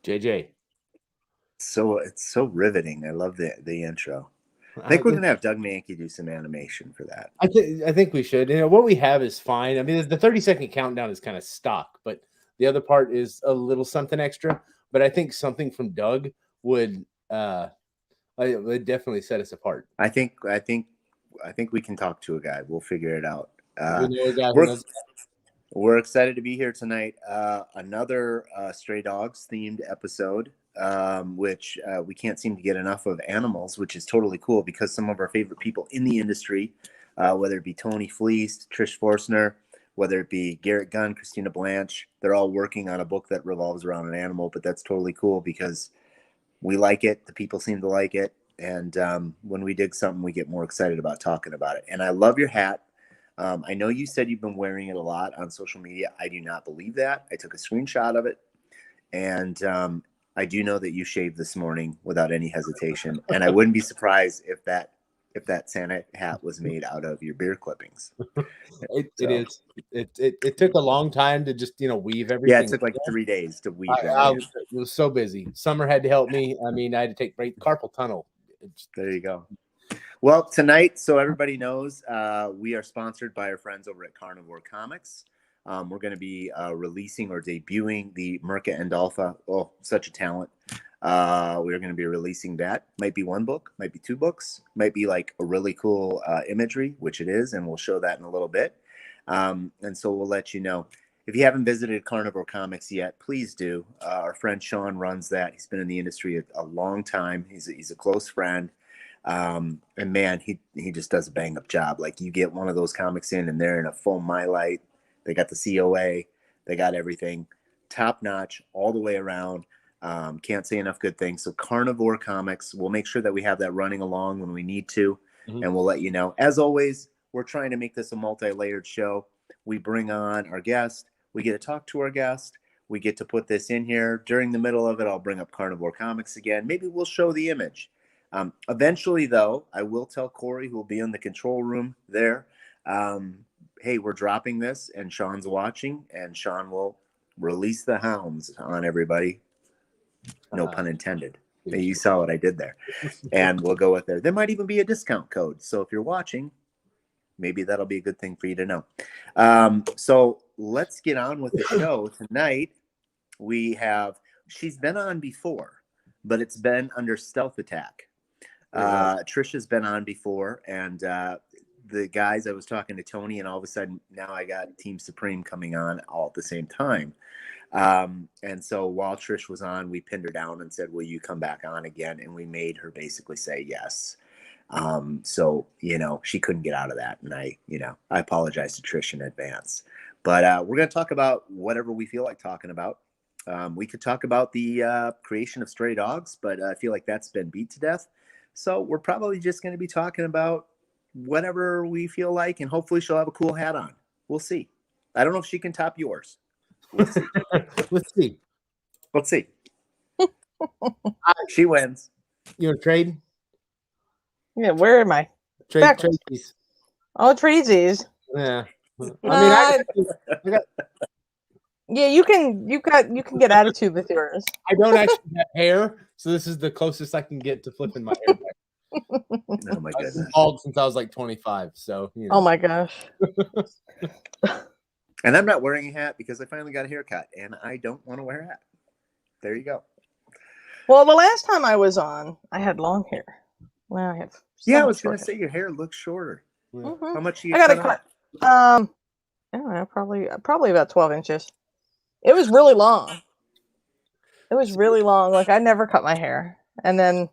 JJ. So it's so riveting. I love the intro. I think we're gonna have Doug Mankey do some animation for that. I think we should. What we have is fine. I mean, the 30-second countdown is kind of stock, but the other part is a little something extra. But I think something from Doug would definitely set us apart. I think we can talk to a guy. We'll figure it out. We know a guy who knows. We're excited to be here tonight. Another Stray Dogs themed episode, which we can't seem to get enough of animals, which is totally cool because some of our favorite people in the industry, whether it be Tony Fleece, Trish Forstner, whether it be Garrett Gunn, Christina Blanche, they're all working on a book that revolves around an animal. But that's totally cool because we like it. The people seem to like it. And when we dig something, we get more excited about talking about it. And I love your hat. I know you said you've been wearing it a lot on social media. I do not believe that. I took a screenshot of it. And I do know that you shaved this morning without any hesitation. And I wouldn't be surprised if that Santa hat was made out of your beer clippings. It is. It took a long time to just weave everything. Yeah, it took like 3 days to weave it was so busy. Summer had to help me. I mean, I had to take carpal tunnel. There you go. Well, tonight, so everybody knows, we are sponsored by our friends over at Carnivore Comics. We're going to be releasing or debuting the Merca and Alpha. Oh, such a talent. We're going to be releasing that. Might be one book, might be 2 books, might be like a really cool imagery, which it is, and we'll show that in a little bit. And so we'll let you know. If you haven't visited Carnivore Comics yet, please do. Our friend Sean runs that. He's been in the industry a long time. He's a close friend. And man, he just does a bang up job. Like you get one of those comics in and they're in a full My Light. They got the COA. They got everything top notch all the way around. Can't say enough good things. So Carnivore Comics, we'll make sure that we have that running along when we need to. Mm-hmm. And we'll let you know. As always, we're trying to make this a multi-layered show. We bring on our guest. We get to talk to our guest. We get to put this in here. During the middle of it, I'll bring up Carnivore Comics again. Maybe we'll show the image. Eventually, though, I will tell Corey, who will be in the control room there, hey, we're dropping this, and Sean's watching, and Sean will release the hounds on everybody. No pun intended. You saw what I did there. And we'll go with there. There might even be a discount code. So if you're watching, maybe that'll be a good thing for you to know. So let's get on with the show. Tonight, she's been on before, but it's been under Stealth Attack. Trish has been on before, and the guys, I was talking to Tony, and all of a sudden now I got Team Supreme coming on all at the same time. And so while Trish was on, we pinned her down and said, will you come back on again? And we made her basically say yes. So, she couldn't get out of that. And I apologize to Trish in advance, but, we're going to talk about whatever we feel like talking about. We could talk about the, creation of Stray Dogs, but I feel like that's been beat to death. So we're probably just going to be talking about whatever we feel like, and hopefully she'll have a cool hat on. We'll see. I don't know if she can top yours. We'll see. Let's see. She wins. You want to trade? Yeah, where am I? Trade these. Oh, trade Yeah. I got. Yeah, you can get attitude with yours. I don't actually have hair, so this is the closest I can get to flipping my hair back. Oh my goodness! I've been bald since I was like 25, so Oh my gosh. And I'm not wearing a hat because I finally got a haircut, and I don't want to wear a hat. There you go. Well, the last time I was on, I had long hair. Well, I have. Yeah, I was going to say your hair looks shorter. Mm-hmm. How much do you? I got to cut. I don't know, probably about 12 inches. It was really long. Like I never cut my hair, and then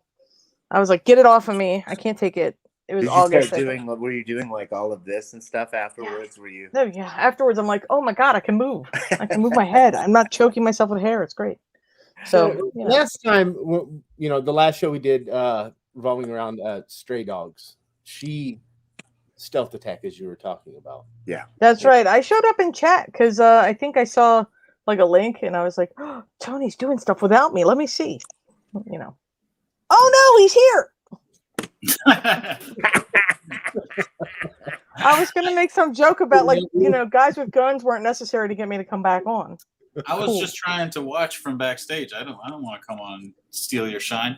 I was like, "Get it off of me! I can't take it." It was August. Were you doing like all of this and stuff afterwards? Yeah. Were you? Yeah. Afterwards, I'm like, "Oh my god, I can move! I can move my head. I'm not choking myself with hair. It's great." So last time, the last show we did revolving around Stray Dogs, she Stealth Attack, as you were talking about. Yeah, that's right. I showed up in chat because I think I saw like a link, and I was like, "Oh, Tony's doing stuff without me. Let me see." Oh no, he's here. I was gonna make some joke about guys with guns weren't necessary to get me to come back on. I was Cool. just trying to watch from backstage. I don't want to come on and steal your shine.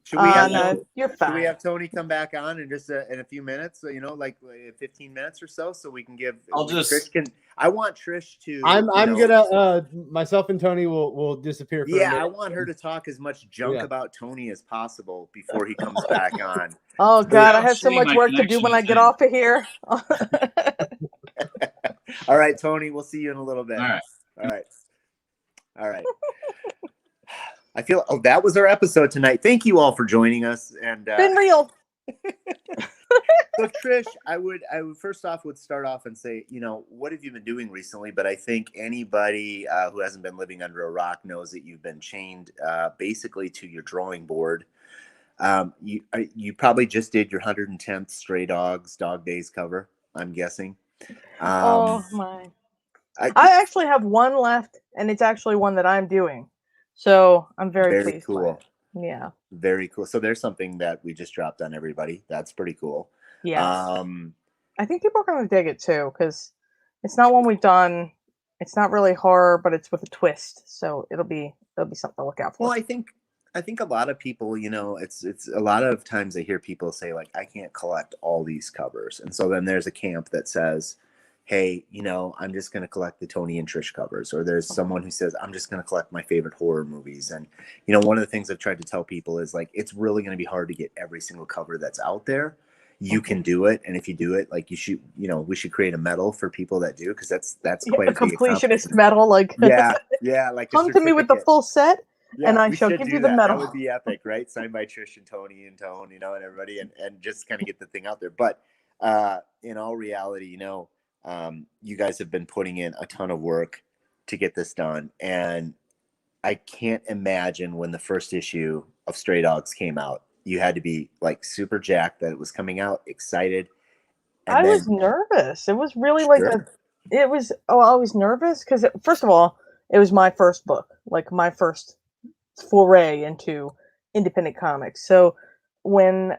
Should we have No, you're Should fine. we have Tony come back on in just in a few minutes? You know, like 15 minutes or so we can give. Trish can. I want Trish to. I'm gonna myself and Tony will disappear for a minute. I want her to talk as much junk about Tony as possible before he comes back on. Oh God, I have so much work to do when I get off of here. All right, Tony, we'll see you in a little bit. All right. I feel that was our episode tonight. Thank you all for joining us. And been real. So Trish, I would first off would start off and say, what have you been doing recently? But I think anybody who hasn't been living under a rock knows that you've been chained basically to your drawing board. You probably just did your 110th Stray Dogs Dog Days cover, I'm guessing. Oh my! I actually have one left, and it's actually one that I'm doing. So I'm very pleased. Cool. Yeah. Very cool. So there's something that we just dropped on everybody. That's pretty cool. Yes. I think people are going to dig it too, because it's not one we've done. It's not really horror, but it's with a twist. So it'll be something to look out for. Well, I think a lot of people, it's a lot of times I hear people say like, I can't collect all these covers. And so then there's a camp that says, hey, I'm just going to collect the Tony and Trish covers. Or there's someone who says, I'm just going to collect my favorite horror movies. And, one of the things I've tried to tell people is like, it's really going to be hard to get every single cover that's out there. You can do it. And if you do it, like you should, we should create a medal for people that do. Cause that's quite a completionist medal. Like, yeah. Like come to me with the full set. Yeah, and I shall give you the medal. That would be epic, right? Signed by Trish and Tony and Tone, and everybody, and just kind of get the thing out there. But in all reality, you guys have been putting in a ton of work to get this done. And I can't imagine when the first issue of Stray Dogs came out, you had to be like super jacked that it was coming out, excited. I was nervous. It was really like I was nervous because first of all, it was my first book, like my first foray into independent comics. So when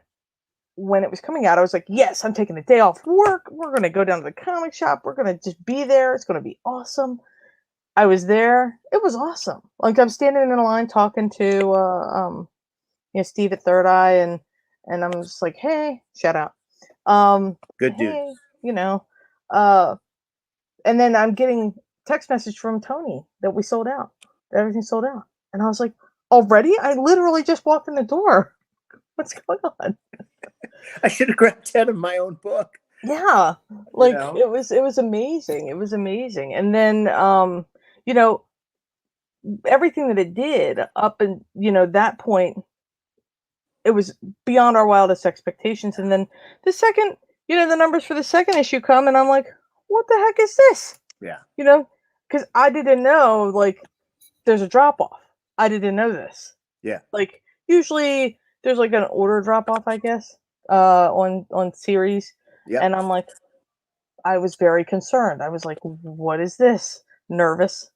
it was coming out, I was like, yes, I'm taking a day off work. We're going to go down to the comic shop. We're going to just be there. It's going to be awesome. I was there. It was awesome. Like I'm standing in a line talking to Steve at Third Eye, and I'm just like, hey, shout out. Good dude. Hey, and then I'm getting text message from Tony that we sold out. Everything sold out. And I was like, already? I literally just walked in the door. What's going on? I should have grabbed 10 of my own book. Yeah. Like it was amazing. It was amazing. And then everything that it did up and that point, it was beyond our wildest expectations. And then the second, the numbers for the second issue come and I'm like, what the heck is this? Yeah. Because I didn't know like there's a drop off. I didn't know this. Yeah. Like usually there's like an order drop off, I guess, on series. Yeah. And I'm like, I was very concerned. I was like, what is this? Nervous.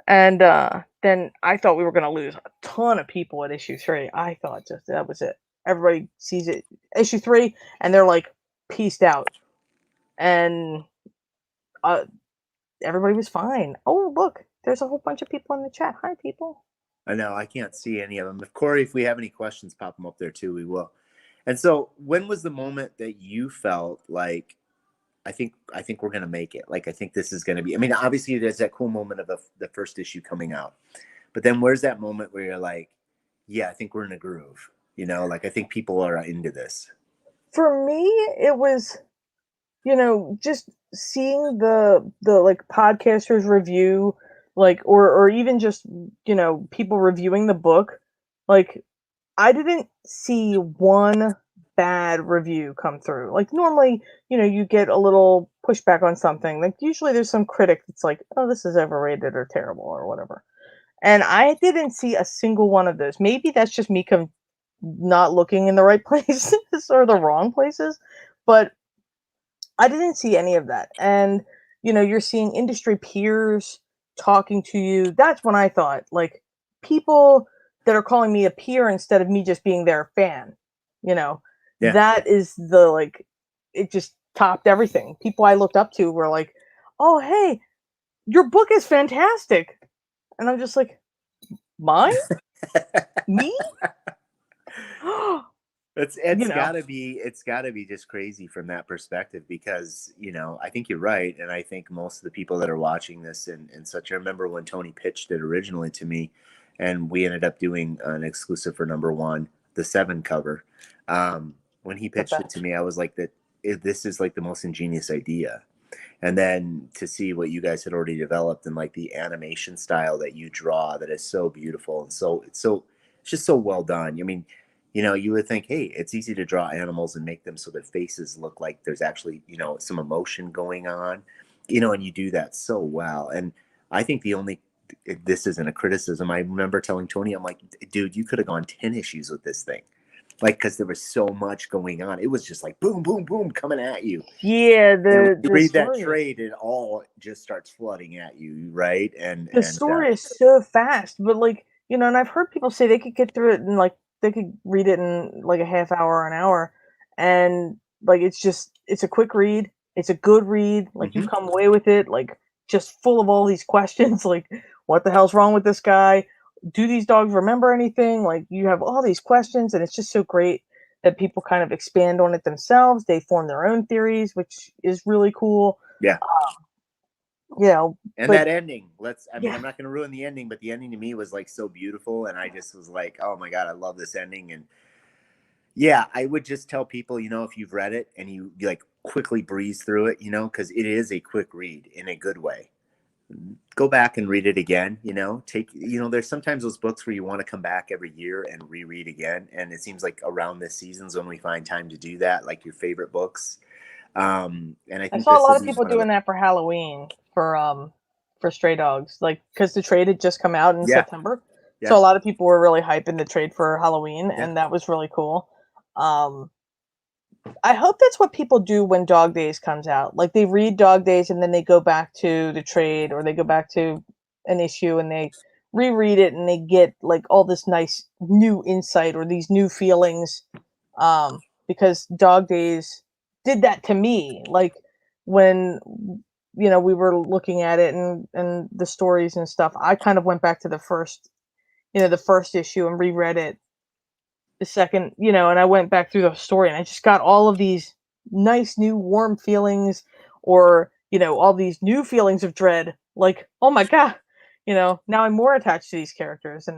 And then I thought we were going to lose a ton of people at issue 3. I thought just that was it. Everybody sees it. Issue 3, and they're like, peaced out. And everybody was fine. Oh, look, there's a whole bunch of people in the chat. Hi, people. I know. I can't see any of them. If Corey, if we have any questions, pop them up there too. We will. And so when was the moment that you felt like, I think we're going to make it. Like, I think this is going to be, I mean, obviously there's that cool moment of the first issue coming out, but then where's that moment where you're like, yeah, I think we're in a groove, like, I think people are into this. For me, it was, just seeing the like podcasters review, like, or even just, people reviewing the book. Like, I didn't see one bad review come through. Like normally, you get a little pushback on something. Like usually there's some critic that's like, oh, this is overrated or terrible or whatever. And I didn't see a single one of those. Maybe that's just me not looking in the right places or the wrong places, but I didn't see any of that. And, you're seeing industry peers talking to you. That's when I thought, like, people that are calling me a peer instead of me just being their fan, Yeah. That is it just topped everything. People I looked up to were like, oh, hey, your book is fantastic. And I'm just like, mine? Me? It's You know. gotta be just crazy from that perspective, because I think you're right, and I think most of the people that are watching this and such. I remember when Tony pitched it originally to me, and we ended up doing an exclusive for number one, the 7 cover. When he pitched it to me, I was like, this is like the most ingenious idea. And then to see what you guys had already developed, and like the animation style that you draw, that is so beautiful, and it's just so well done. I mean, you would think, hey, it's easy to draw animals and make them so their faces look like there's actually, some emotion going on, and you do that so well. And I think this isn't a criticism. I remember telling Tony, I'm like, dude, you could have gone 10 issues with this thing. Like, because there was so much going on. It was just like boom, boom, boom coming at you. Yeah, And when you read that story, trade, it all just starts flooding at you, right? And the story is so fast, but like, and I've heard people say they could get through it in like, they could read it in like a half hour or an hour, and like it's a quick read, it's a good read, like you come away with it like just full of all these questions, like what the hell's wrong with this guy? Do these dogs remember anything? Like you have all these questions, and it's just so great that people kind of expand on it themselves. They form their own theories, which is really cool. Yeah. And that ending, I'm not going to ruin the ending, but the ending to me was like so beautiful, and I just was like, oh my God, I love this ending. And yeah, I would just tell people, if you've read it and you like quickly breeze through it, because it is a quick read in a good way. Go back and read it again. There's sometimes those books where you want to come back every year and reread again, and it seems like around this season's when we find time to do that, like your favorite books. And I think saw a lot of people doing that for Halloween for Stray Dogs, like because the trade had just come out in September. Yeah. So a lot of people were really hyping the trade for Halloween, and that was really cool. I hope that's what people do when Dog Days comes out. Like they read Dog Days and then they go back to the trade, or they go back to an issue and they reread it and they get like all this nice new insight or these new feelings. Because Dog Days did that to me. Like when we were looking at it and the stories and stuff, I kind of went back to the first issue and reread it the second, and I went back through the story and I just got all of these nice new warm feelings, or all these new feelings of dread, like, oh my God, now I'm more attached to these characters,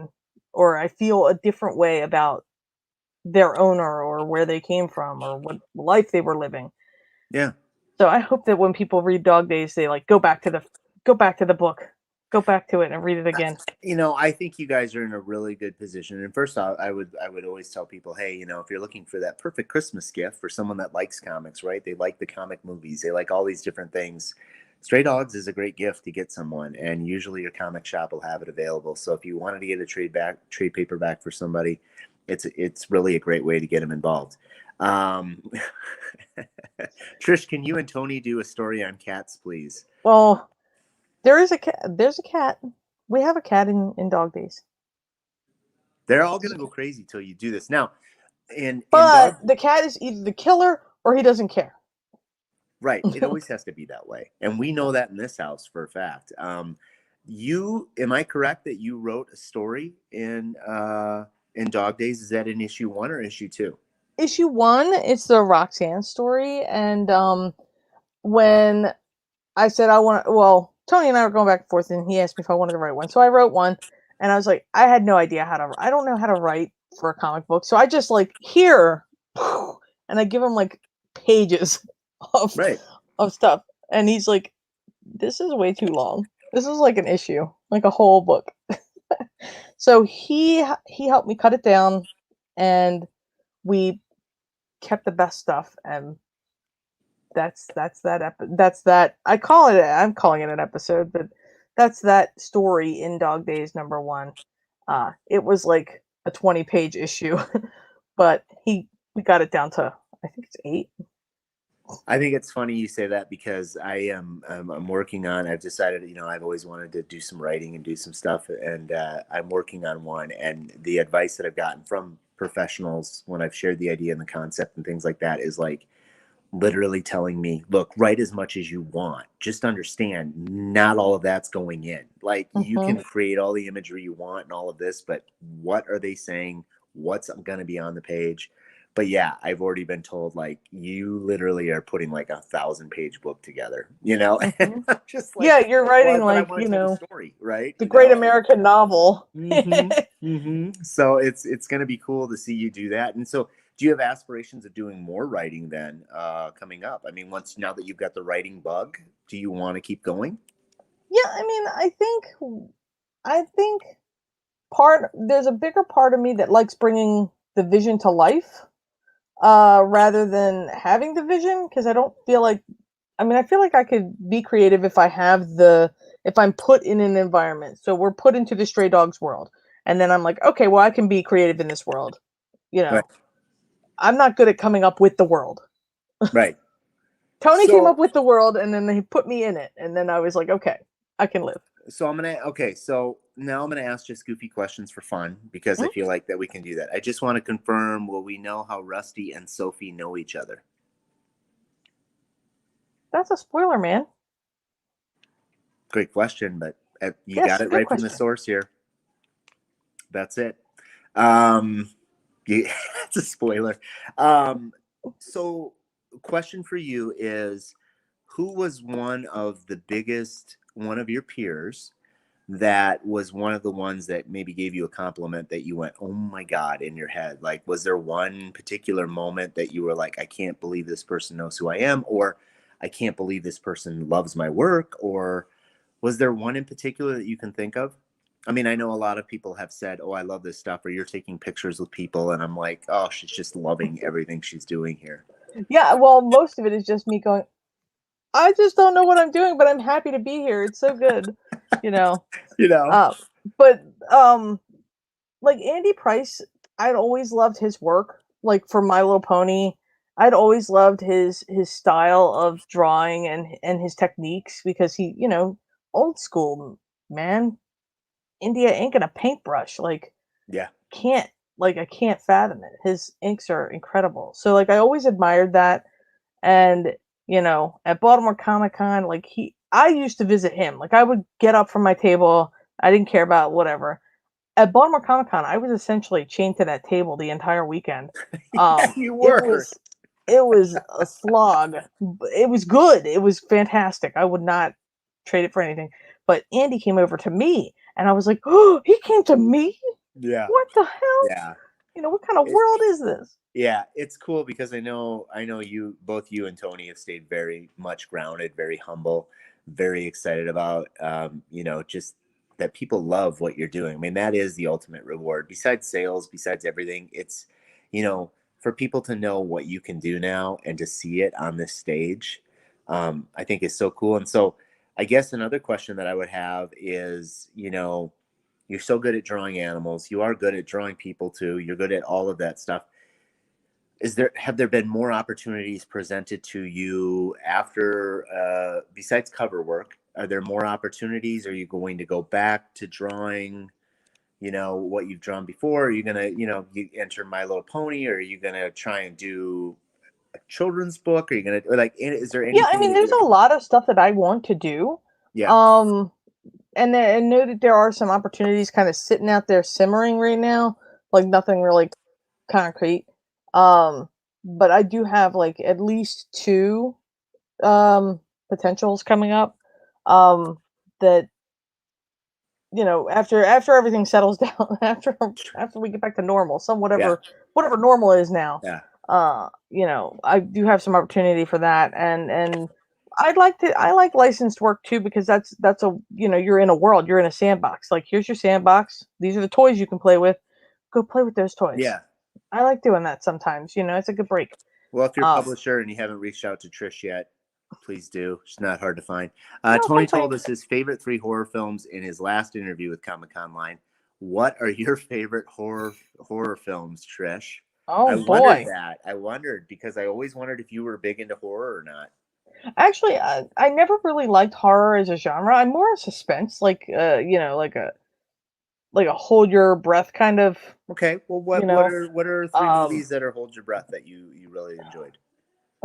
or I feel a different way about their owner or where they came from or what life they were living. Yeah. So I hope that when people read Dog Days, they like go back to the book, go back to it and read it again. I think you guys are in a really good position. And first off, I would always tell people, hey, if you're looking for that perfect Christmas gift for someone that likes comics, right? They like the comic movies, they like all these different things. Stray Dogs is a great gift to get someone, and usually your comic shop will have it available. So if you wanted to get a trade paperback for somebody, it's really a great way to get them involved. Trish, can you and Tony do a story on cats, please? Well, there's a cat. We have a cat in Dog Days. They're all gonna go crazy till you do this now. But the cat is either the killer or he doesn't care. Right. It always has to be that way, and we know that in this house for a fact. Am I correct that you wrote a story in Dog Days? Is that in issue 1 or issue 2? Issue 1, it's the Roxanne story, and when I said Tony and I were going back and forth, and he asked me if I wanted to write one, so I wrote one, and I was like, I had no idea I don't know how to write for a comic book, so I just like here, and I give him like pages of stuff, and he's like, this is way too long. This is like an issue, like a whole book. So he helped me cut it down, and we kept the best stuff, and that's that. I'm calling it an episode, but that's that story in Dog Days number 1. It was like a 20-page issue, but we got it down to, I think it's 8. I think it's funny you say that, because I'm working on, I've decided, I've always wanted to do some writing and do some stuff, and I'm working on one, and the advice that I've gotten from professionals when I've shared the idea and the concept and things like that is like, literally telling me, look, write as much as you want. Just understand, not all of that's going in. Like, you Mhm. can create all the imagery you want and all of this, but what are they saying? What's going to be on the page? But yeah, I've already been told, like, you literally are putting like a 1,000-page book together, you know? Mhm. I'm just like, Yeah, you're writing but I like, want to tell the story, right? the You great know? American novel. So it's going to be cool to see you do that. And so, do you have aspirations of doing more writing then coming up? I mean, now that you've got the writing bug, do you want to keep going? Yeah, I mean, I think there's a bigger part of me that likes bringing the vision to life, rather than having the vision, because I feel like I could be creative if I'm put in an environment. So we're put into the stray dog's world, and then I'm like, okay, well, I can be creative in this world. You know, Right. I'm not good at coming up with the world. Right. Tony came up So, with the world, and then he put me in it, and then I was like, okay, I can live. so now I'm gonna ask just goofy questions for fun because I Mhm. feel like that we can do that. I just want to confirm: will we know how Rusty and Sophie know each other? That's a spoiler, man. Great question, but you Yes, got it good right from the question. source here. That's it. Um, it's a spoiler. So, question for you is, who was one of your peers that was one of the ones that maybe gave you a compliment that you went, oh my God, in your head? Like, was there one particular moment that you were like, I can't believe this person knows who I am, or I can't believe this person loves my work, or was there one in particular that you can think of? I mean, I know a lot of people have said, oh, I love this stuff, or you're taking pictures with people, and I'm like, oh, she's just loving everything she's doing here. Yeah, well, most of it is just me going, I just don't know what I'm doing, but I'm happy to be here. It's so good, you know. You know? Uh, but like Andy Price, I'd always loved his work. Like for My Little Pony, I'd always loved his style of drawing and his techniques, because he, old school, man. India ink and a paintbrush, like, Yeah. can't I can't fathom it. His inks are incredible. So like I always admired that. And at Baltimore Comic Con, like I used to visit him. Like I would get up from my table. I didn't care about whatever. At Baltimore Comic Con, I was essentially chained to that table the entire weekend. Yeah, you It were. was a slog. It was good. It was fantastic. I would not trade it for anything. But Andy came over to me, and I was like, "Oh, he came to me? Yeah. What the hell? Yeah. What kind of It- world is this?" Yeah, it's cool because I know both you and Tony have stayed very much grounded, very humble, very excited about, just that people love what you're doing. I mean, that is the ultimate reward. Besides sales, besides everything, it's, for people to know what you can do now and to see it on this stage, I think is so cool. And so, I guess another question that I would have is, you're so good at drawing animals. You are good at drawing people too. You're good at all of that stuff. Have there been more opportunities presented to you after, besides cover work? Are there more opportunities? Are you going to go back to drawing, what you've drawn before? Are you going to, you enter My Little Pony, or are you going to try and do a children's book? Are you going to, like, is there Yeah, I anything mean, that there's a lot of stuff that I want to do. yeah, And I know that there are some opportunities kind of sitting out there simmering right now, like nothing really concrete. Um, but I do have like at least two potentials coming up. That after everything settles down, after we get back to normal, yeah, whatever normal is now. yeah, I do have some opportunity for that, and I like licensed work too, because that's you're in a world, you're in a sandbox. Like, here's your sandbox. These are the toys you can play with. Go play with those toys. yeah. I like doing that sometimes. It's a good break. Well, if you're a Um, publisher and you haven't reached out to Trish yet, please do. She's not hard to find. no, Tony told sometimes. us his favorite 3 horror films in his last interview with Comic Con Line. What are your favorite horror films, Trish? I Oh wondered boy. that. I wondered because I always wondered if you were big into horror or not. Actually, I never really liked horror as a genre. I'm more a suspense, like like a hold your breath kind of, Okay, well, you what know. are what are 3 Um, movies that are hold your breath that you really enjoyed?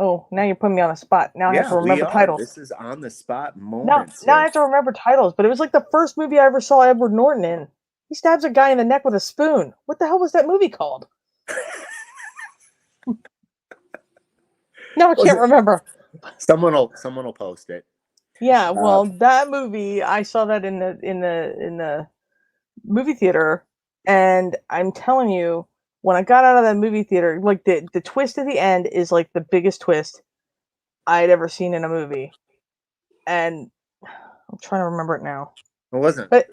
Oh, now you're putting me on the spot. Now I have to Yeah, we remember are. titles. This is on the spot Now moments I here. have to remember titles. But it was like the first movie I ever saw Edward Norton in. He stabs a guy in the neck with a spoon. What the hell was that movie called? No, I can't remember. Someone will post it. Yeah, well, that movie I saw that in the movie theater, and I'm telling you, when I got out of that movie theater, like the twist at the end is like the biggest twist I'd ever seen in a movie, and I'm trying to remember it now. It wasn't. But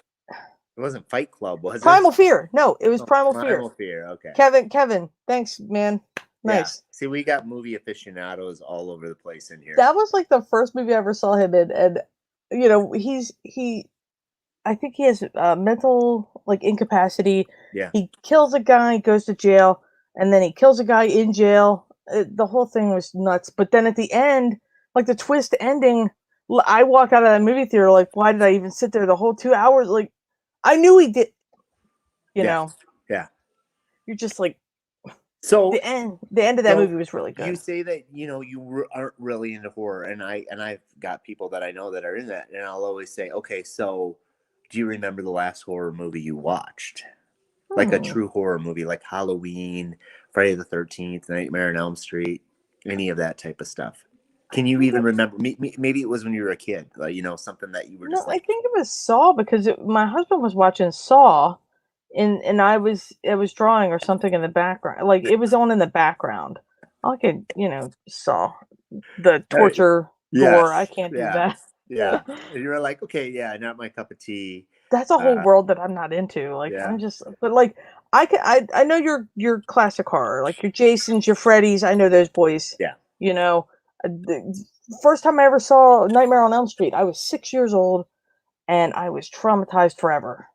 It wasn't Fight Club, was it? Primal Fear. No, it was Oh, Primal Fear. Primal Fear. Okay. Kevin, thanks, man. Nice. Yeah. See, we got movie aficionados all over the place in here. That was like the first movie I ever saw him in, and you know, I think he has mental like incapacity. Yeah. He kills a guy, goes to jail, and then he kills a guy in jail. The whole thing was nuts. But then at the end, like the twist ending, I walk out of that movie theater like, why did I even sit there the whole 2 hours? Like, I knew he did. You know. Yeah. You're just like. So the end of that movie was really good. You say that you aren't really into horror, and I've got people that I know that are in that, and I'll always say, okay, so do you remember the last horror movie you watched? Like a true horror movie, like Halloween, Friday the 13th, Nightmare on Elm Street, any of that type of stuff. Can you even remember? Maybe it was when you were a kid, like, something that you were just like. I think it was Saw because my husband was watching Saw, and I was drawing or something in the background. Like it was on in the background. I could Saw the torture gore. I can't do that. Yeah, and you were like, okay, yeah, not my cup of tea. That's a whole world that I'm not into. Like I'm just, but like I know your classic horror, like your Jasons, your Freddys. I know those boys. Yeah. The first time I ever saw Nightmare on Elm Street, I was 6 years old, and I was traumatized forever.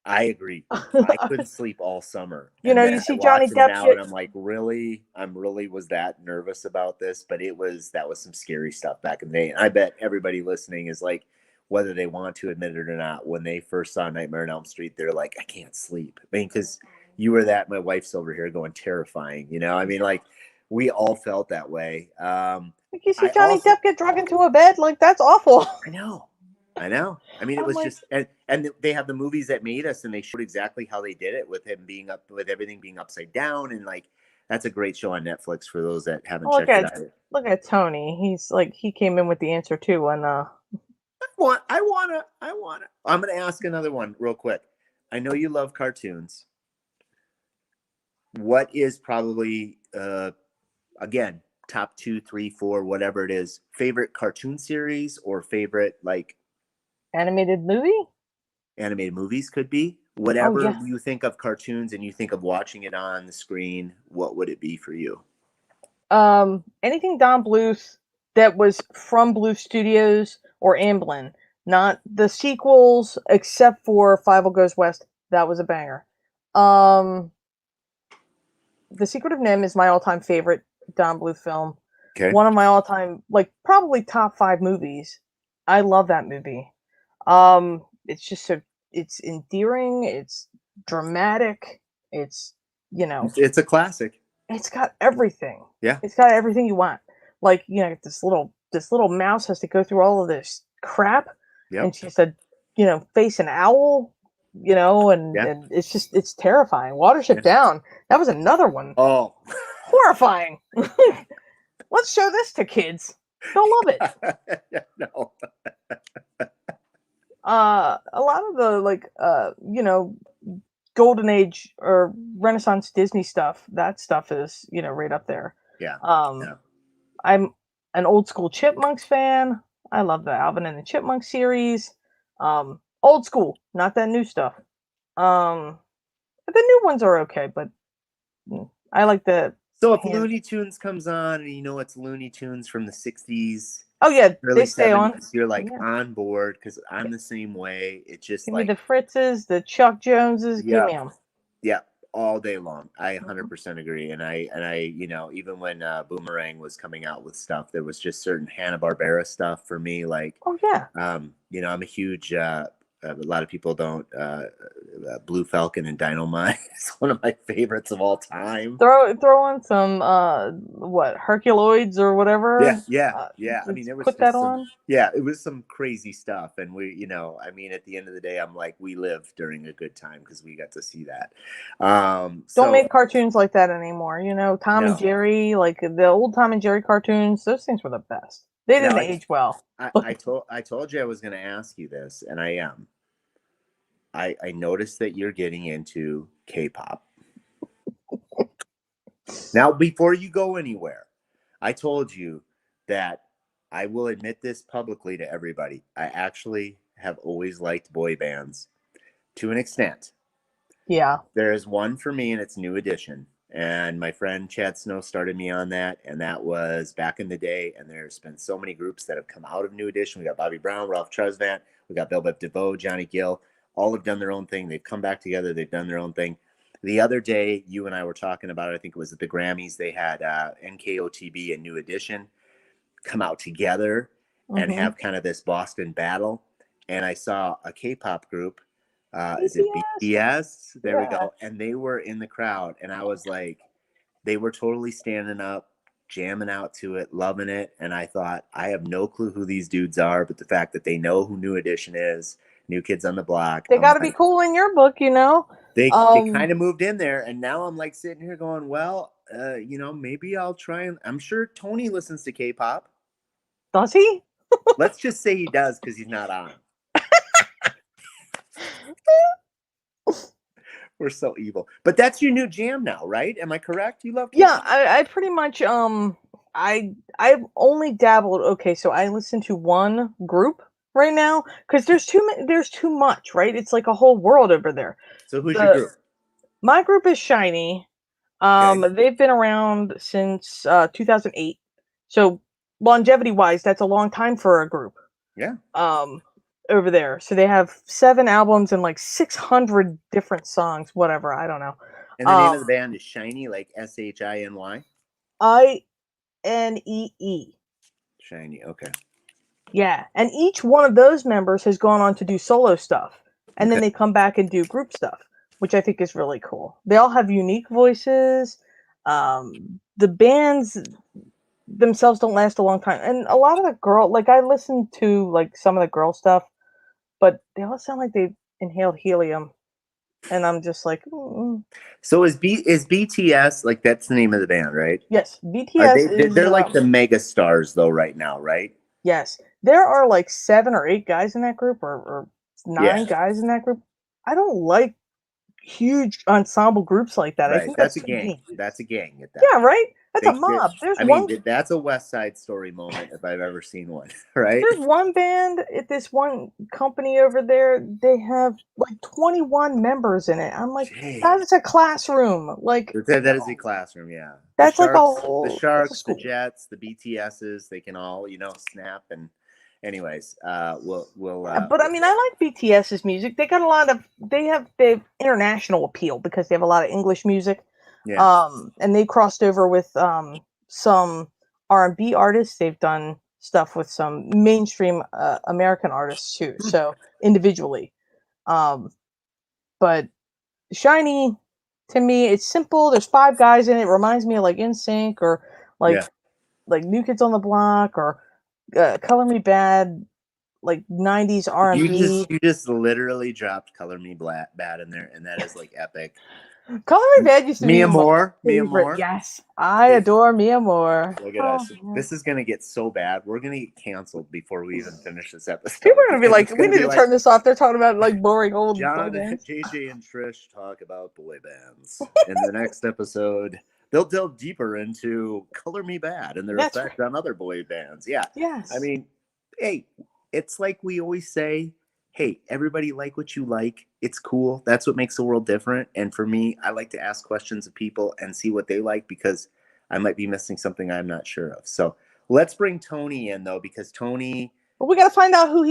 I agree. I couldn't sleep all summer. You see Johnny Depp now, and I'm like, really? Was that nervous about this? But that was some scary stuff back in the day. And I bet everybody listening is like, whether they want to admit it or not, when they first saw Nightmare on Elm Street, they're like, I can't sleep. I mean, because you were that. My wife's over here going terrifying. I mean, like we all felt that way. Like you see Johnny Depp get dragged into a bed, like that's awful. I know. I mean, it was like, just, and they have the movies that made us, and they showed exactly how they did it with him with everything being upside down, and like that's a great show on Netflix for those that haven't checked it out. Look at Tony. He's like he came in with the answer too, and I wanna. I'm gonna ask another one real quick. I know you love cartoons. What is probably again top 2, 3, 4, whatever it is, favorite cartoon series or favorite like animated movie? Animated movies could be whatever you think of cartoons and you think of watching it on the screen. What would it be for you? Anything Don Bluth that was from Bluth Studios or Amblin, not the sequels, except for Five Goes West. That was a banger. The Secret of Nim is my all-time favorite Don Bluth film. Okay. One of my all-time, like probably top 5 movies. I love that movie. It's just it's endearing, it's dramatic, it's it's a classic. It's got everything. Yeah. It's got everything you want. Like, this little mouse has to go through all of this crap. Yep. And she has to, face an owl, and it's terrifying. Watership Down. That was another one. Oh. Horrifying. Let's show this to kids. They'll love it. No. A lot of the golden age or Renaissance Disney stuff, that stuff is, right up there. Yeah. I'm an old school Chipmunks fan. I love the Alvin and the Chipmunks series. Old school, not that new stuff. The new ones are okay, but I like the. So if Looney Tunes comes on and it's Looney Tunes from the 60s. Oh yeah, early they stay 70s, on. You're like on board because I'm the same way. It's just give like me the Fritzes, the Chuck Joneses. Give me them. Yeah, all day long. I 100% agree. And I even when Boomerang was coming out with stuff, there was just certain Hanna-Barbera stuff for me. Like, oh yeah. I'm a huge a lot of people don't. Blue Falcon and Dynamite is one of my favorites of all time. Throw on some what Herculoids or whatever. Yeah. I mean, it was put just that on. it was some crazy stuff, and we, I mean, at the end of the day, I'm like, we lived during a good time because we got to see that. Don't make cartoons like that anymore. Tom and Jerry, like the old Tom and Jerry cartoons, those things were the best. They didn't age well. I told you I was going to ask you this, and I am. I noticed that you're getting into K-pop. Now, before you go anywhere, I told you that I will admit this publicly to everybody. I actually have always liked boy bands to an extent. Yeah. There is one for me, and it's New Edition. And my friend Chad Snow started me on that, and that was back in the day. And there's been so many groups that have come out of New Edition. We got Bobby Brown, Ralph Tresvant, we got Bell Biv DeVoe, Johnny Gill. All have done their own thing. They've come back together. They've done their own thing. The other day, you and I were talking about it. I think it was at the Grammys. They had NKOTB and New Edition come out together and have kind of this Boston battle. And I saw a K-pop group. Is it BTS? There we go. And they were in the crowd. And I was like, they were totally standing up, jamming out to it, loving it. And I thought, I have no clue who these dudes are, but the fact that they know who New Edition is, New Kids on the Block. They got to be cool in your book, They kind of moved in there. And now I'm like sitting here going, well, maybe I'll try. And I'm sure Tony listens to K-pop. Does he? Let's just say he does because he's not on. We're so evil. But that's your new jam now, right? Am I correct? You love K-pop? Yeah, I pretty much I've only dabbled. Okay, so I listen to one group right now because there's too much, right? It's like a whole world over there. So who's your group? My group is Shiny. They've been around since 2008. So longevity wise, that's a long time for a group. Yeah. Over there. So they have 7 albums and like 600 different songs, whatever. I don't know. And the name of the band is Shiny, like SHINY? INEE. Shiny, okay. Yeah. And each one of those members has gone on to do solo stuff. And then they come back and do group stuff, which I think is really cool. They all have unique voices. The bands themselves don't last a long time. And a lot of the I listen to like some of the girl stuff, but they all sound like they inhaled helium. And I'm just like, So is BTS, like, that's the name of the band, right? Yes, BTS they're like the mega stars though right now, right? Yes. There are like 7 or 8 guys in that group or 9 guys in that group. I don't like huge ensemble groups like that. Right. I think that's a gang. That's a gang at that. Yeah, right? That's a mob. That's a West Side Story moment if I've ever seen one, right? There's one band at this one company over there. They have like 21 members in it. I'm like, that is a classroom. Like that is a classroom, yeah. That's the Sharks, the Jets, the BTSs, they can all, snap. And anyways, we'll but I mean, I like BTS's music. They got they have international appeal because they have a lot of English music. Yeah. And they crossed over with some R&B artists. They've done stuff with some mainstream American artists too. So individually, but Shiny, to me, it's simple. There's 5 guys in it. It reminds me of like NSYNC or like New Kids on the Block or Color Me Bad, like 90s R&B. You just literally dropped Color Me Bad in there, and that is like epic. Color Me Bad used to be Mia Moore. Yes, I adore Mia Moore. Look at us. This is gonna get so bad. We're gonna get canceled before we even finish this episode. People are gonna be like, "We need to turn this off." They're talking about like boring old boy bands. JJ and Trish talk about boy bands. In the next episode, they'll delve deeper into Color Me Bad and their effect on other boy bands. Yeah. Yes. I mean, hey, it's like we always say. Hey, everybody like what you like. It's cool. That's what makes the world different. And for me, I like to ask questions of people and see what they like because I might be missing something I'm not sure of. So let's bring Tony in though, because Tony. Well, we got to find out who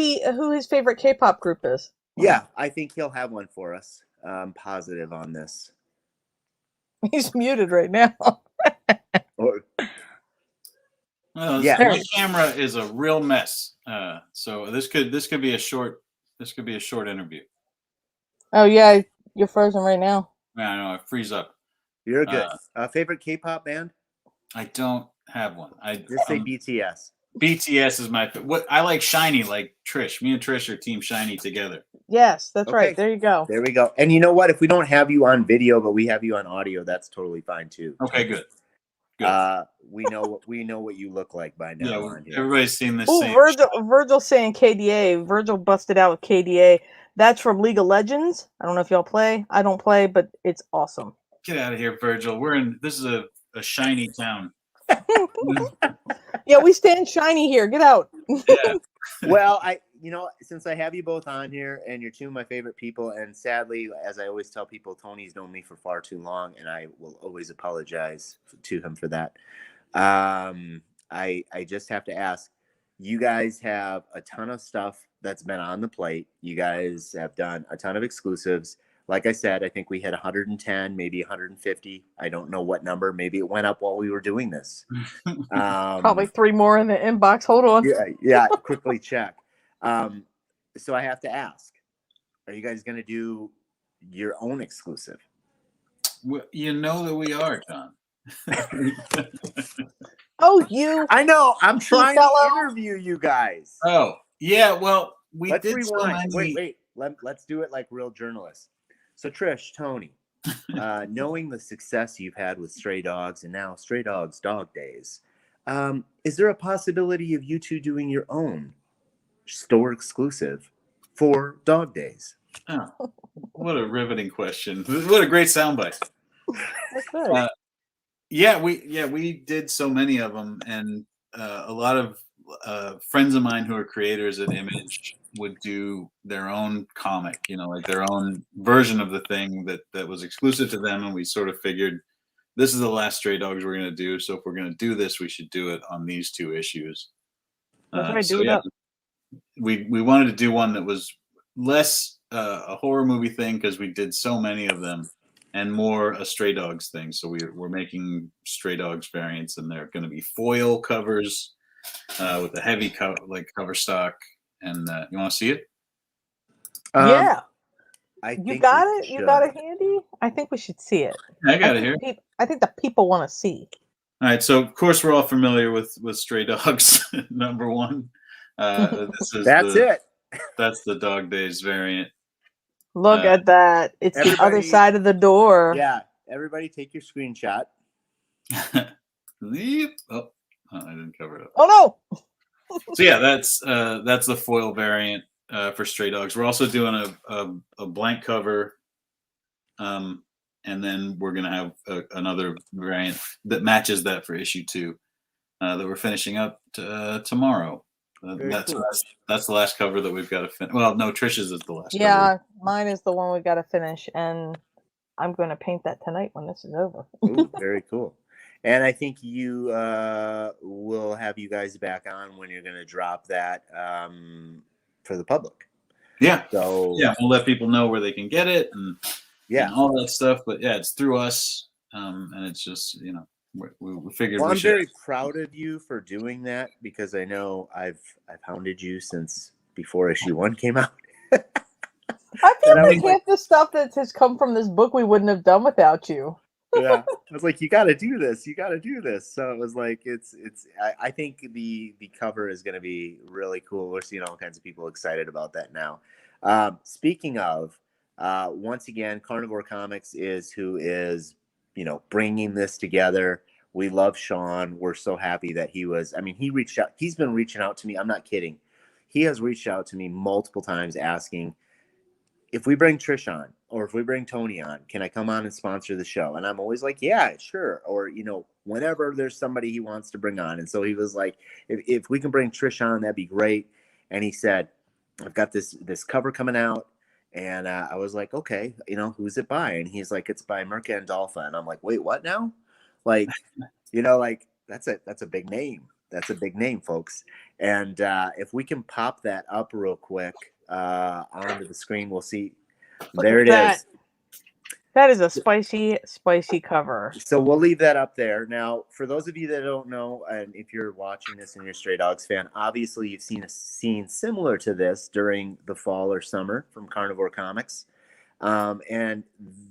his favorite K-pop group is. Yeah, I think he'll have one for us. I'm positive on this. He's muted right now. My camera is a real mess. So this could be a short This could be a short interview. Oh yeah, you're frozen right now. I know. I freeze up. You're good. Favorite K-pop band? I don't have one. Just say BTS. BTS is my what I like. Shiny, like Trish. Me and Trish are Team Shiny together. Yes, that's Okay. right. There you go. There we go. And you know what? If we don't have you on video, but we have you on audio, that's totally fine too. Okay, good. We know what you look like by now. Yeah, on here. everybody's seen this. Oh, Virgil saying KDA. Virgil busted out with KDA. That's from League of Legends. I don't know if y'all play. I don't play, but it's awesome. Get out of here, Virgil. This is a shiny town. Yeah, we stand shiny here. Get out. Yeah. Well, since I have you both on here and you're two of my favorite people, and sadly, as I always tell people, Tony's known me for far too long, and I will always apologize to him for that. I just have to ask, you guys have a ton of stuff that's been on the plate. You guys have done a ton of exclusives. Like I said, I think we had 110, maybe 150. I don't know what number. Maybe it went up while we were doing this. Probably 3 more in the inbox. Hold on. Yeah. Quickly check. So I have to ask, are you guys going to do your own exclusive? Well, you know that we are, John. Oh, you. I know. I'm trying to interview you guys. Oh, yeah. Well, Let's rewind. Wait. Let's do it like real journalists. So Trish, Tony, knowing the success you've had with Stray Dogs and now Stray Dogs Dog Days, is there a possibility of you two doing your own store exclusive for Dog Days? Oh, what a riveting question! What a great soundbite. That's good. We did so many of them, and a lot of friends of mine who are creators at Image would do their own comic, like their own version of the thing that was exclusive to them, and we sort of figured this is the last Stray Dogs we're going to do, so if we're going to do this, we should do it on these 2 issues. Do it up. We wanted to do one that was less a horror movie thing because we did so many of them, and more a Stray Dogs thing. So we're making Stray Dogs variants, and they're going to be foil covers with a heavy cover stock. And you want to see it? Yeah. You got it? You got it handy? I think we should see it. I got it here. I think the people want to see. All right. So, of course, we're all familiar with Stray Dogs, number 1. That's the Dog Days variant. Look at that. It's the other side of the door. Yeah. Everybody take your screenshot. Oh, I didn't cover it up. Oh, no. So yeah, that's the foil variant for Stray Dogs. We're also doing a blank cover, and then we're gonna have another variant that matches that for issue 2 that we're finishing up tomorrow. That's the last cover that we've got to finish. Well, no, Trish's is the last. Yeah, mine is the one we got to finish, and I'm going to paint that tonight when this is over. Ooh, very cool. And I think you will have you guys back on when you're going to drop that for the public. Yeah. So we'll let people know where they can get it and all that stuff. But yeah, it's through us, and it's just we figured. Well, I'm very proud of you for doing that because I know I've hounded you since before issue 1 came out. I feel like half the stuff that has come from this book we wouldn't have done without you. Yeah, I was like, you got to do this. You got to do this. So it was like, I think the cover is going to be really cool. We're seeing all kinds of people excited about that now. Speaking of, once again, Carnivore Comics is who is, bringing this together. We love Sean. We're so happy that he reached out. He's been reaching out to me. I'm not kidding. He has reached out to me multiple times asking, if we bring Trish on or if we bring Tony on, can I come on and sponsor the show? And I'm always like, yeah, sure. Or, whenever there's somebody he wants to bring on. And so he was like, if we can bring Trish on, that'd be great. And he said, I've got this cover coming out. And I was like, okay, who's it by? And he's like, it's by Merca and Dolpha. And I'm like, wait, what now? Like, that's a big name. That's a big name, folks. And if we can pop that up real quick onto the screen, we'll see. There it is. That is a spicy, spicy cover. So we'll leave that up there. Now, for those of you that don't know, and if you're watching this and you're a Stray Dogs fan, obviously you've seen a scene similar to this during the fall or summer from Carnivore Comics. And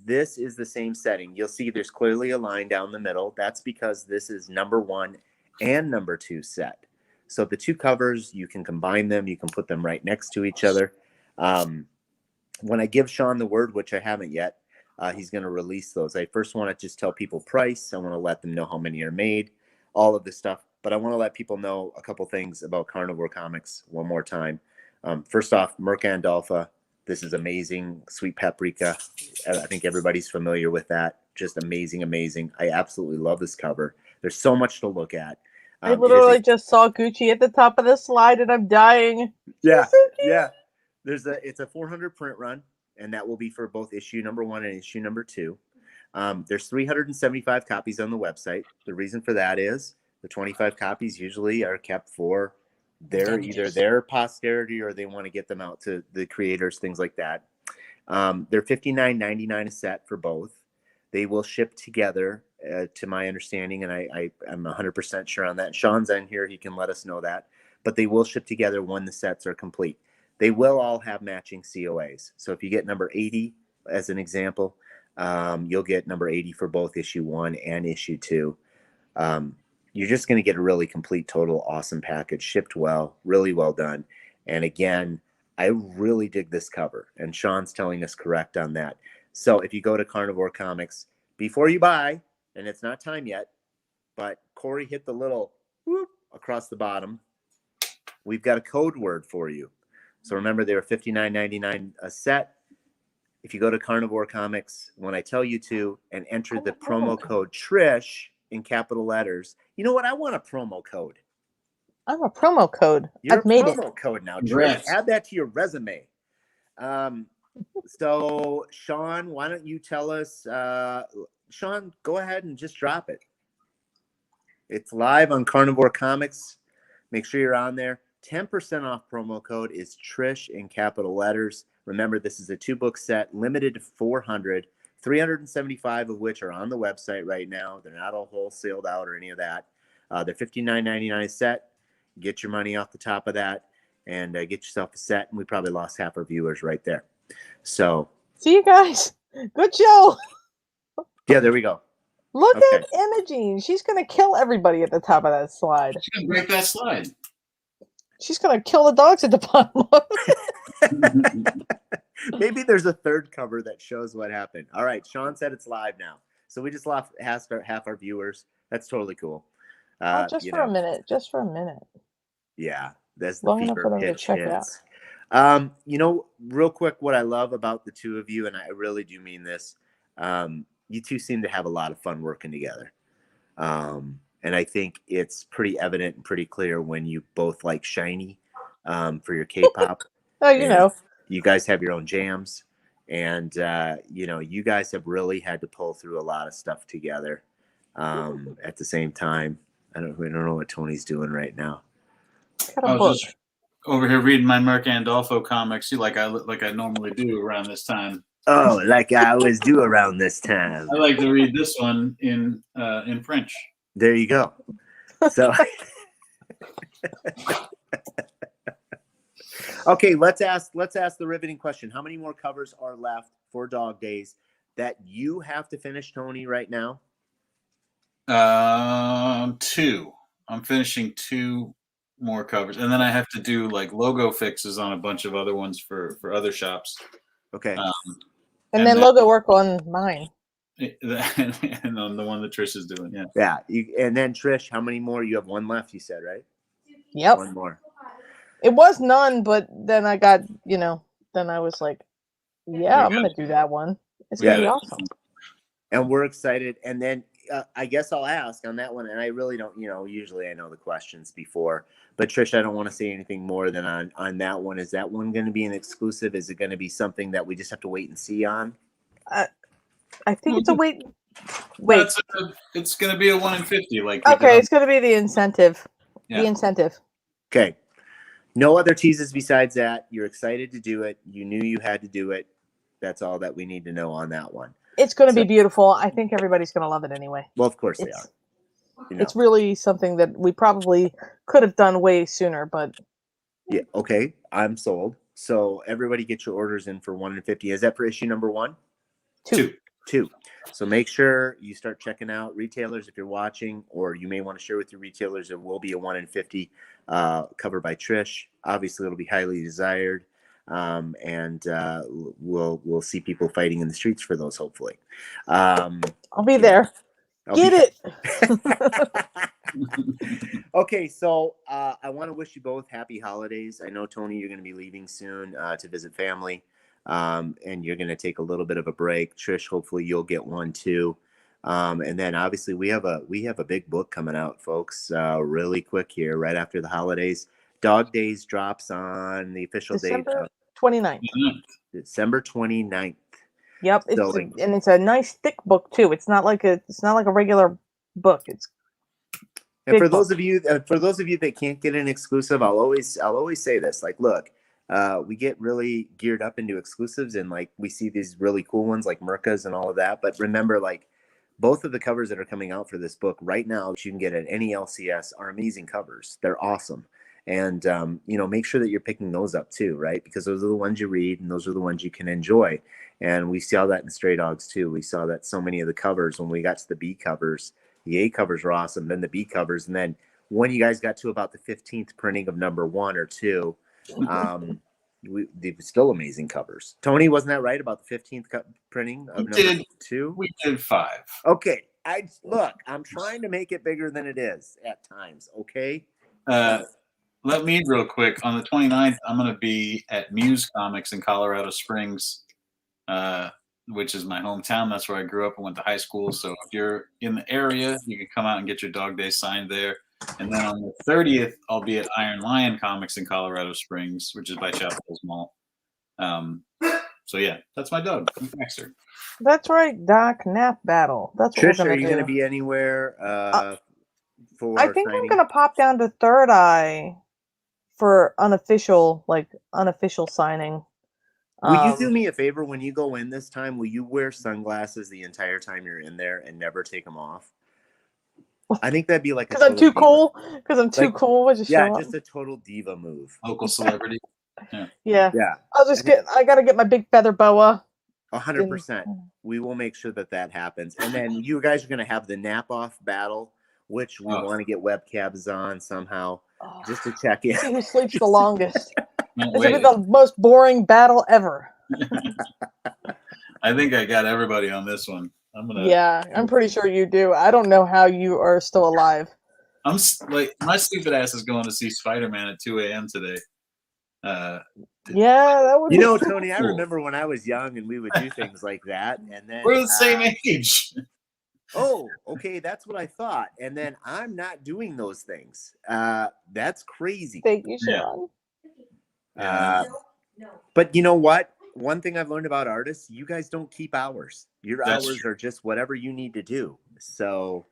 this is the same setting. You'll see there's clearly a line down the middle. That's because this is number 1 and number 2 set. So the two covers, you can combine them. You can put them right next to each other. When I give Sean the word, which I haven't yet, he's going to release those. I first want to just tell people price. I want to let them know how many are made, all of this stuff. But I want to let people know a couple things about Carnivore Comics one more time. First off, Mercandolpha. This is amazing. Sweet paprika. I think everybody's familiar with that. Just amazing, amazing. I absolutely love this cover. There's so much to look at. I literally just saw Gucci at the top of the slide and I'm dying. Yeah, so cute. yeah. It's a 400 print run, and that will be for both issue number 1 and issue number 2. There's 375 copies on the website. The reason for that is the 25 copies usually are kept for either their posterity or they want to get them out to the creators, things like that. They're $59.99 a set for both. They will ship together, to my understanding, and I'm 100% sure on that. Sean's in here. He can let us know that. But they will ship together when the sets are complete. They will all have matching COAs. So if you get number 80, as an example, you'll get number 80 for both issue 1 and issue 2. You're just going to get a really complete, total, awesome package, shipped well, really well done. And again, I really dig this cover, and Sean's telling us correct on that. So if you go to Carnivore Comics, before you buy, and it's not time yet, but Corey hit the little whoop across the bottom, we've got a code word for you. So remember, they were $59.99 a set. If you go to Carnivore Comics, when I tell you to, and enter the promo code Trish in capital letters, you know what? I want a promo code. I'm a promo code. You're I've made a it. promo code now, Trish. Congrats. Add that to your resume. So, Sean, why don't you tell us? Sean, go ahead and just drop it. It's live on Carnivore Comics. Make sure you're on there. 10% off promo code is Trish in capital letters. Remember, this is a 2-book set, limited to 400, 375 of which are on the website right now. They're not all wholesaled out or any of that. They're $59.99 a set. Get your money off the top of that and get yourself a set. And we probably lost half our viewers right there. So, see you guys. Good show. yeah, there we go. Look Okay. at Imogene. She's going to kill everybody at the top of that slide. She's gonna break that slide. She's going to kill the dogs at the bottom. Maybe there's a third cover that shows what happened. All right, Sean said it's live now. So we just lost half our viewers. That's totally cool. Just for a minute. Just for a minute. Yeah, that's the Long enough for fever them to pitch check it out. hits. Real quick, what I love about the two of you, and I really do mean this, you two seem to have a lot of fun working together. And I think it's pretty evident and pretty clear when you both like Shiny for your K-pop. Oh, you know. You guys have your own jams. And, you guys have really had to pull through a lot of stuff together at the same time. I don't know what Tony's doing right now. I was just over here reading my Mercandolfo comics, like I normally do around this time. Oh, like I always do around this time. I like to read this one in French. There you go. So, okay, let's ask the riveting question. How many more covers are left for Dog Days that you have to finish, Tony, right now? 2. I'm finishing 2 more covers, and then I have to do like logo fixes on a bunch of other ones for other shops. Okay. And then logo work on mine. And on the one that Trish is doing, yeah. Yeah. And then Trish, how many more? You have 1 left, you said, right? Yep. 1 more. It was none, but then I got, then I was like, yeah, I'm going to do that one. It's going to be awesome. And we're excited. And then I guess I'll ask on that one. And I really don't, usually I know the questions before. But Trish, I don't want to say anything more than on that one. Is that one going to be an exclusive? Is it going to be something that we just have to wait and see on? I think it's a wait. It's going to be a 1 in 50. Okay, it's going to be the incentive. Yeah. The incentive. Okay. No other teases besides that. You're excited to do it. You knew you had to do it. That's all that we need to know on that one. It's going to So- be beautiful. I think everybody's going to love it anyway. Well, of course they are. It's really something that we probably could have done way sooner, but Yeah. Okay. I'm sold. So everybody get your orders in for 1 in 50. Is that for issue number 1? 2. 2. So make sure you start checking out retailers if you're watching, or you may want to share with your retailers. There will be a 1 in 50 cover by Trish. Obviously, it'll be highly desired, and we'll see people fighting in the streets for those. Hopefully, I'll be there. Get it. Okay, so I want to wish you both happy holidays. I know, Tony, you're going to be leaving soon to visit family, and you're going to take a little bit of a break. Trish, hopefully you'll get one too. And then obviously we have a big book coming out, folks, really quick here, right after the holidays. Dog Days drops on the official December date 29th. December 29th. Yep, So, it's a nice thick book too. It's not like a regular book. It's and for those of you that can't get an exclusive, I'll always say this. Like, look, we get really geared up into exclusives, and like we see these really cool ones like Merca's and all of that. But remember, like, both of the covers that are coming out for this book right now, which you can get at any LCS, are amazing covers. They're awesome. And, make sure that you're picking those up too, right? Because those are the ones you read and those are the ones you can enjoy. And we saw that in Stray Dogs too. We saw that so many of the covers, when we got to the B covers, the A covers were awesome, then the B covers. And then when you guys got to about the 15th printing of number 1 or 2, they were still amazing covers. Tony, wasn't that right about the 15th printing of number 2? We did 5. Okay. I'm trying to make it bigger than it is at times. Okay. Let me real quick. On the 29th, I'm going to be at Muse Comics in Colorado Springs, which is my hometown. That's where I grew up and went to high school. So if you're in the area, you can come out and get your Dog Day signed there. And then on the 30th, I'll be at Iron Lion Comics in Colorado Springs, which is by Chapel Hills Mall. So yeah, that's my dog, Baxter. That's right, Doc. Nap battle. That's what Trish, we're are gonna you do. going to be anywhere for I think signing? I'm gonna pop down to Third Eye for unofficial signing. Will you do me a favor when you go in this time? Will you wear sunglasses the entire time you're in there and never take them off? I think that'd be like because I'm too cool. Because I'm too cool. Would you show just a total diva move. Local celebrity. Yeah. Yeah. I gotta get my big feather boa. 100%. We will make sure that happens. And then you guys are going to have the nap off battle, which we want to get webcams on somehow just to check in. See who sleeps the longest. It's Wait. gonna be the most boring battle ever. I think I got everybody on this one. I'm pretty sure you do. I don't know how you are still alive. I'm like, my stupid ass is going to see Spider-Man at 2 a.m. today. Yeah, that would. Tony, I remember when I was young and we would do things like that, and then we're the same age. Oh, okay, that's what I thought. And then I'm not doing those things. That's crazy. Thank you, Sean. But you know what? One thing I've learned about artists, you guys don't keep hours. Your hours are just whatever you need to do. So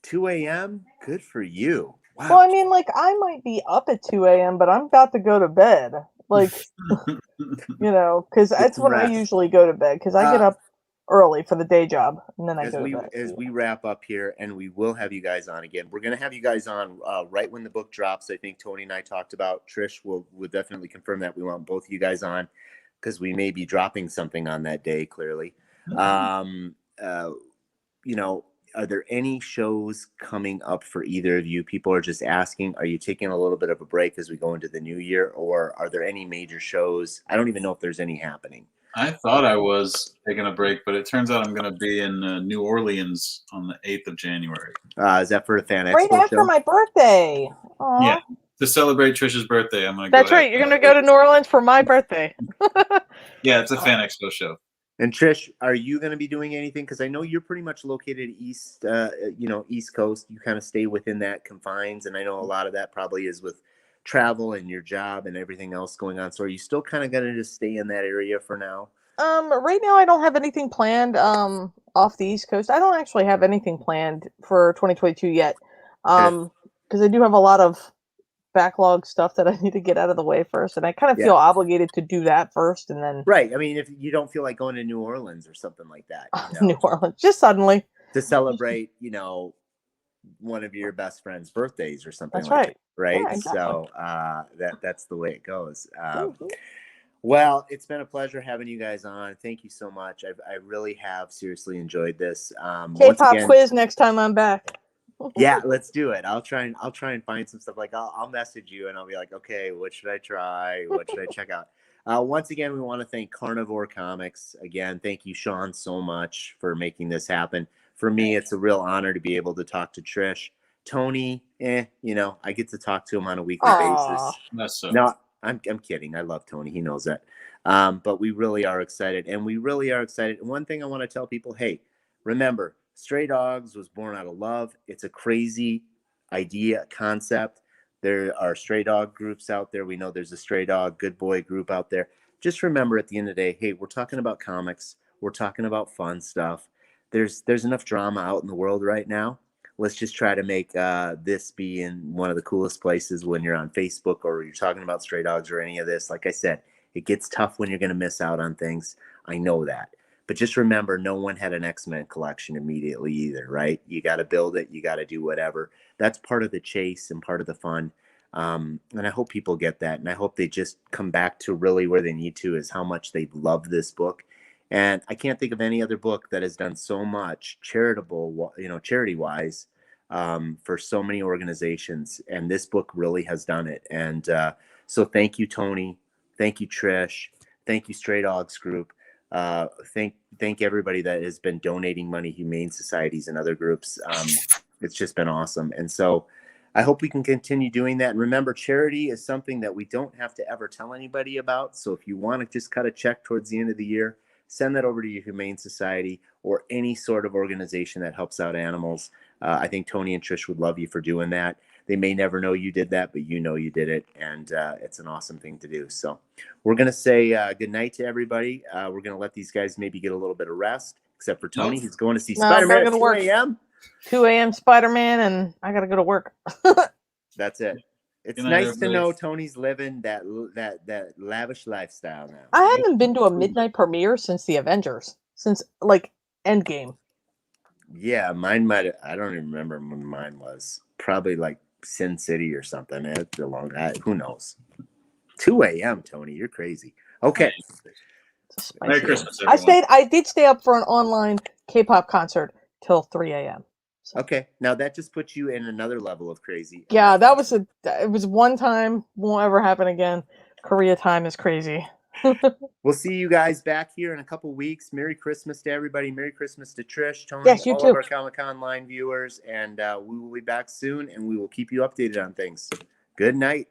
2 a.m., good for you. Wow. Well, I mean, like, I might be up at 2 a.m., but I'm about to go to bed. Like, because that's when I usually go to bed, because I get up early for the day job, and then I go to bed. As we wrap up here, and we will have you guys on again. We're going to have you guys on right when the book drops. I think Tony and I talked about. Trish will definitely confirm that. We want both of you guys on, because we may be dropping something on that day, clearly. Are there any shows coming up for either of you? People are just asking, are you taking a little bit of a break as we go into the new year, or are there any major shows? I don't even know if there's any happening. I thought I was taking a break, but it turns out I'm going to be in New Orleans on the 8th of January. Is that for the Fan Expo right after show? my birthday. Aww. Yeah, to celebrate Trish's birthday, I'm going to. That's right. You're going to go to New Orleans for my birthday. Yeah, it's a Fan Expo show. And Trish, are you going to be doing anything? Because I know you're pretty much located East Coast. You kind of stay within that confines, and I know a lot of that probably is with travel and your job and everything else going on. So are you still kind of going to just stay in that area for now? Right now I don't have anything planned off the East Coast. I don't actually have anything planned for 2022 yet. Because I do have a lot of backlog stuff that I need to get out of the way first, and I kind of feel obligated to do that first, and then Right. I mean, if you don't feel like going to New Orleans or something like that, New Orleans just suddenly to celebrate, one of your best friend's birthdays or something That's like right. that, right? Yeah, exactly. So that's the way it goes. Mhm. Well, it's been a pleasure having you guys on. Thank you so much. I really have seriously enjoyed this. Once K-pop again, quiz next time I'm back. yeah, let's do it. I'll try and find some stuff. Like I'll message you and I'll be like, okay, what should I try? What should I check out? Once again, we want to thank Carnivore Comics. Again, thank you, Sean, so much for making this happen. For me, it's a real honor to be able to talk to Trish. Tony, I get to talk to him on a weekly basis. That's so. No, I'm kidding. I love Tony. He knows that. But we really are excited. And one thing I want to tell people, hey, remember, Stray Dogs was born out of love. It's a crazy idea, concept. There are stray dog groups out there. We know there's a stray dog, good boy group out there. Just remember at the end of the day, hey, we're talking about comics. We're talking about fun stuff. There's enough drama out in the world right now. Let's just try to make this be in one of the coolest places when you're on Facebook or you're talking about stray dogs or any of this. Like I said, it gets tough when you're going to miss out on things. I know that. But just remember, no one had an X-Men collection immediately either, right? You got to build it. You got to do whatever. That's part of the chase and part of the fun. And I hope people get that. And I hope they just come back to really where they need to is how much they love this book. And I can't think of any other book that has done so much charity-wise for so many organizations. And this book really has done it. And so thank you, Tony. Thank you, Trish. Thank you, Stray Dogs Group. Thank everybody that has been donating money, humane societies and other groups. It's just been awesome. And so I hope we can continue doing that. And remember, charity is something that we don't have to ever tell anybody about. So if you want to just cut a check towards the end of the year, send that over to your humane society or any sort of organization that helps out animals. I think Tony and Trish would love you for doing that. They may never know you did that, but you know you did it, and it's an awesome thing to do. So we're going to say good night to everybody. We're going to let these guys maybe get a little bit of rest, except for Tony. He's going to see Spider-Man at 2 a.m. 2 a.m. Spider-Man, and I got to go to work. That's it. It's Good night, nice everybody. to know Tony's living that lavish lifestyle now. I haven't been to a midnight premiere since the Avengers, since like Endgame. Yeah, mine might. I don't even remember when mine was. Probably like Sin City or something. It's a long. Who knows? 2 a.m. Tony, you're crazy. Okay. Merry Christmas, everyone. I did stay up for an online K-pop concert till 3 a.m. So. Okay. Now that just puts you in another level of crazy. Yeah, it was one time, won't ever happen again. Korea time is crazy. We'll see you guys back here in a couple weeks. Merry Christmas to everybody. Merry Christmas to Trish, Tony, yes, you all too. of our Comic-Con line viewers. And we will be back soon, and we will keep you updated on things. Good night.